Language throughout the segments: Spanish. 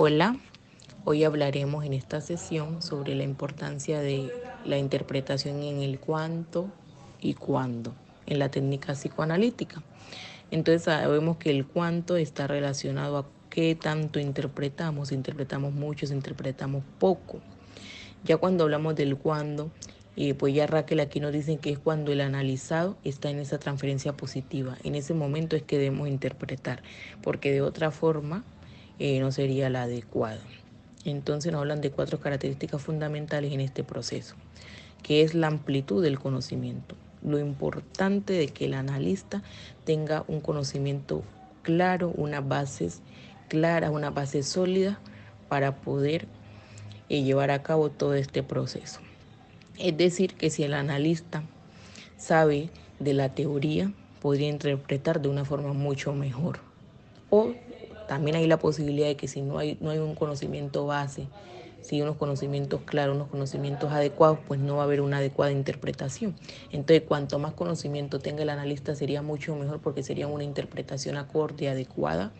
Hola, hoy hablaremos en esta sesión sobre la importancia de la interpretación en el cuánto y cuándo en la técnica psicoanalítica. Entonces sabemos que el cuánto está relacionado a qué tanto interpretamos, si interpretamos mucho, si interpretamos poco. Ya cuando hablamos del cuándo, pues ya Raquel aquí nos dicen que es cuando el analizado está en esa transferencia positiva. En ese momento es que debemos interpretar, porque de otra forma no sería la adecuada. Entonces nos hablan de 4 características fundamentales en este proceso, que es la amplitud del conocimiento. Lo importante de que el analista tenga un conocimiento claro, unas bases claras, una base sólida para poder llevar a cabo todo este proceso. Es decir, que si el analista sabe de la teoría, podría interpretar de una forma mucho mejor. O también hay la posibilidad de que si no hay un conocimiento base, si hay unos conocimientos claros, unos conocimientos adecuados, pues no va a haber una adecuada interpretación. Entonces, cuanto más conocimiento tenga el analista, sería mucho mejor porque sería una interpretación acorde, adecuada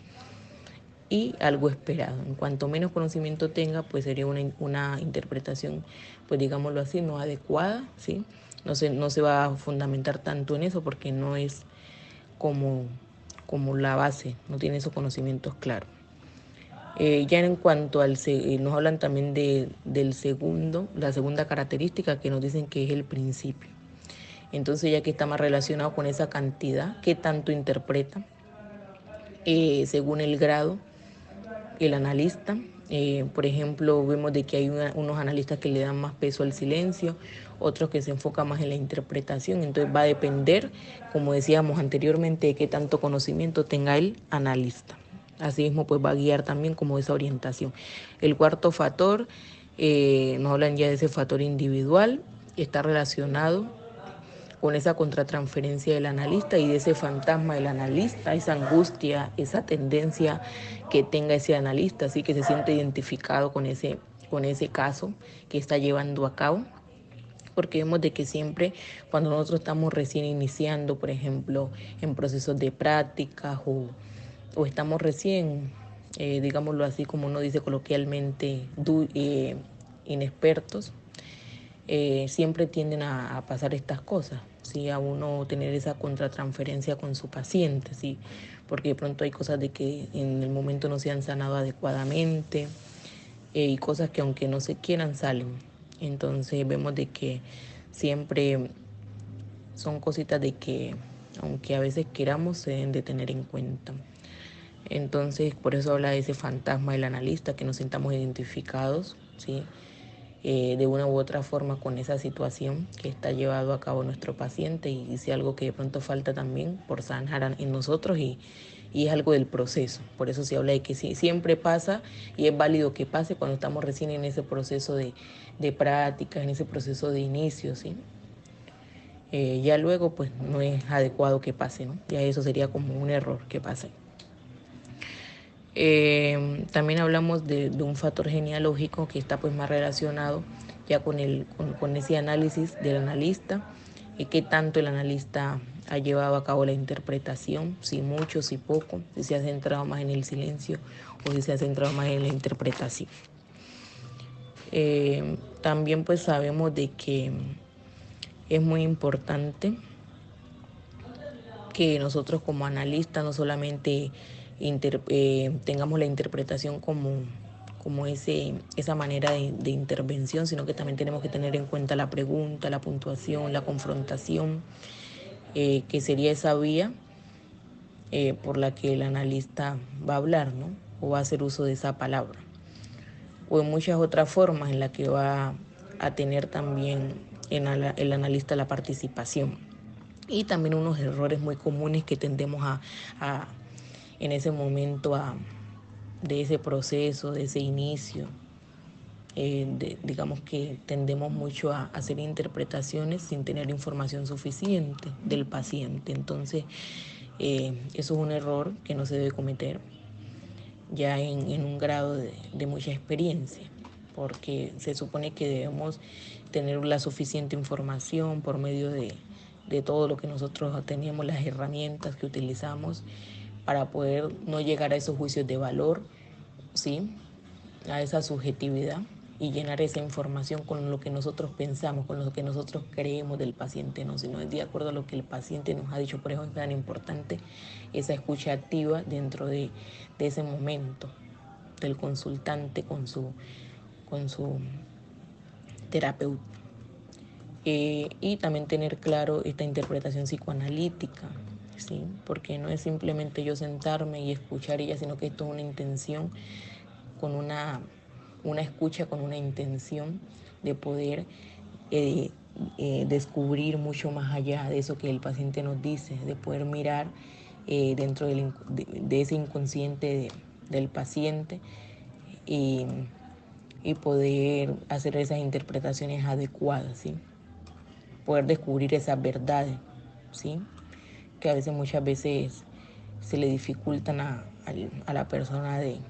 y algo esperado. En cuanto menos conocimiento tenga, pues sería una interpretación, pues digámoslo así, no adecuada, ¿sí? No se va a fundamentar tanto en eso porque no es como la base, no tiene esos conocimientos claros. Ya en cuanto nos hablan también del segundo, la segunda característica que nos dicen que es el principio. Entonces ya que está más relacionado con esa cantidad, qué tanto interpreta, según el grado, el analista. Por ejemplo, vemos de que hay unos analistas que le dan más peso al silencio, otros que se enfocan más en la interpretación. Entonces va a depender, como decíamos anteriormente, de qué tanto conocimiento tenga el analista. Asimismo, pues va a guiar también como esa orientación. El cuarto factor, nos hablan ya de ese factor individual, está relacionado con esa contratransferencia del analista y de ese fantasma del analista, esa angustia, esa tendencia que tenga ese analista, así que se siente identificado con ese caso que está llevando a cabo. Porque vemos de que siempre cuando nosotros estamos recién iniciando, por ejemplo, en procesos de prácticas o estamos recién, digámoslo así como uno dice coloquialmente, inexpertos, siempre tienden a pasar estas cosas, ¿sí? A uno tener esa contratransferencia con su paciente, ¿sí? Porque de pronto hay cosas de que en el momento no se han sanado adecuadamente y cosas que aunque no se quieran salen. Entonces vemos de que siempre son cositas de que aunque a veces queramos se deben de tener en cuenta. Entonces por eso habla de ese fantasma del analista, que nos sintamos identificados, ¿sí? De una u otra forma con esa situación que está llevado a cabo nuestro paciente y si algo que de pronto falta también por sanar en nosotros y es algo del proceso. Por eso se habla de que sí, siempre pasa y es válido que pase cuando estamos recién en ese proceso de práctica, en ese proceso de inicio, ¿sí? Ya luego pues no es adecuado que pase, ¿no? Ya eso sería como un error que pase. También hablamos de un factor genealógico que está pues más relacionado ya con ese análisis del analista, qué tanto el analista ha llevado a cabo la interpretación, si mucho, si poco, si se ha centrado más en el silencio o si se ha centrado más en la interpretación. También pues sabemos de que es muy importante que nosotros como analistas no solamente tengamos la interpretación como esa manera de intervención, sino que también tenemos que tener en cuenta la pregunta, la puntuación, la confrontación, que sería esa vía por la que el analista va a hablar, ¿no? O va a hacer uso de esa palabra. O en muchas otras formas en las que va a tener también el analista la participación. Y también unos errores muy comunes que tendemos en ese momento de ese proceso, de ese inicio. Digamos que tendemos mucho a hacer interpretaciones sin tener información suficiente del paciente. Entonces, eso es un error que no se debe cometer ya en un grado de mucha experiencia, porque se supone que debemos tener la suficiente información por medio de todo lo que nosotros tenemos, las herramientas que utilizamos para poder no llegar a esos juicios de valor, ¿sí? a esa subjetividad y llenar esa información con lo que nosotros pensamos, con lo que nosotros creemos del paciente, no, sino de acuerdo a lo que el paciente nos ha dicho. Por eso es tan importante esa escucha activa dentro de ese momento del consultante con su terapeuta. Y también tener claro esta interpretación psicoanalítica, ¿sí? Porque no es simplemente yo sentarme y escuchar ella, sino que esto es una intención, con una escucha con una intención de poder descubrir mucho más allá de eso que el paciente nos dice, de poder mirar dentro de ese inconsciente del paciente y poder hacer esas interpretaciones adecuadas, ¿sí? Poder descubrir esas verdades, ¿sí? Que a veces, muchas veces se le dificultan a la persona de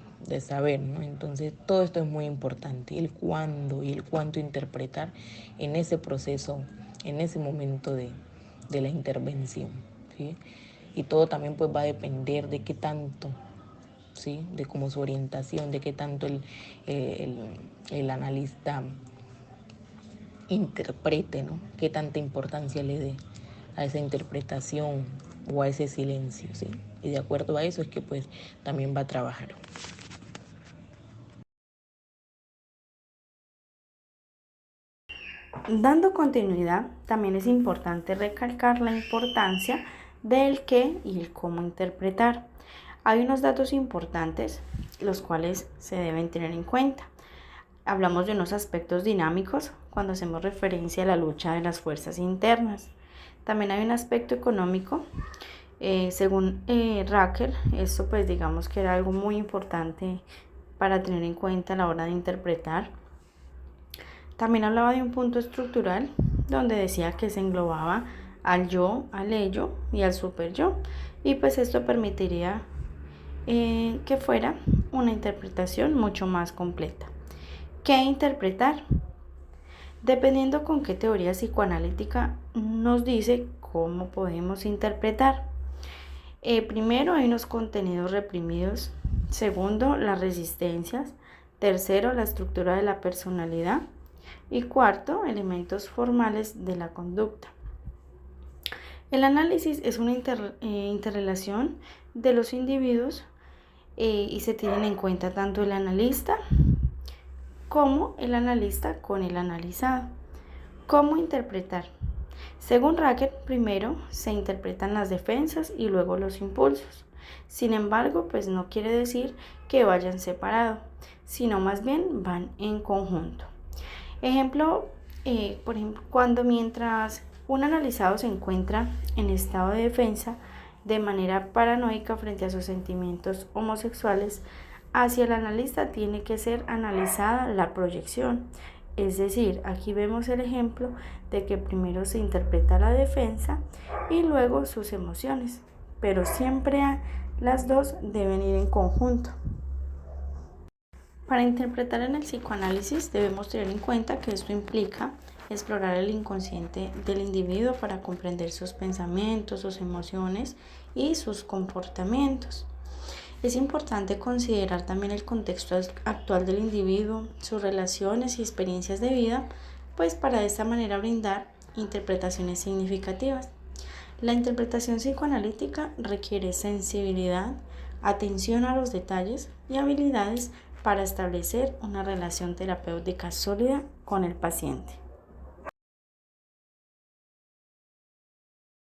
saber, ¿no? Entonces todo esto es muy importante, el cuándo y el cuánto interpretar en ese proceso, en ese momento de la intervención, ¿sí? Y todo también pues va a depender de qué tanto, ¿sí? De cómo su orientación, de qué tanto el analista interprete, ¿no? Qué tanta importancia le dé a esa interpretación o a ese silencio, ¿sí? Y de acuerdo a eso es que pues también va a trabajar. Dando continuidad, también es importante recalcar la importancia del qué y el cómo interpretar. Hay unos datos importantes, los cuales se deben tener en cuenta. Hablamos de unos aspectos dinámicos cuando hacemos referencia a la lucha de las fuerzas internas. También hay un aspecto económico. Según Racker, esto pues digamos que era algo muy importante para tener en cuenta a la hora de interpretar. También hablaba de un punto estructural donde decía que se englobaba al yo, al ello y al super yo, y pues esto permitiría que fuera una interpretación mucho más completa. ¿Qué interpretar? Dependiendo con qué teoría psicoanalítica nos dice cómo podemos interpretar. Primero, hay unos contenidos reprimidos. Segundo, las resistencias. Tercero, la estructura de la personalidad. Y cuarto, elementos formales de la conducta. El análisis es una interrelación de los individuos y se tienen en cuenta tanto el analista como el analista con el analizado. ¿Cómo interpretar? Según Racker, primero se interpretan las defensas y luego los impulsos. Sin embargo, pues no quiere decir que vayan separados, sino más bien van en conjunto. Ejemplo, por ejemplo, mientras un analizado se encuentra en estado de defensa de manera paranoica frente a sus sentimientos homosexuales, hacia el analista tiene que ser analizada la proyección. Es decir, aquí vemos el ejemplo de que primero se interpreta la defensa y luego sus emociones, pero siempre las dos deben ir en conjunto. Para interpretar en el psicoanálisis debemos tener en cuenta que esto implica explorar el inconsciente del individuo para comprender sus pensamientos, sus emociones y sus comportamientos. Es importante considerar también el contexto actual del individuo, sus relaciones y experiencias de vida, pues para de esta manera brindar interpretaciones significativas. La interpretación psicoanalítica requiere sensibilidad, atención a los detalles y habilidades para establecer una relación terapéutica sólida con el paciente.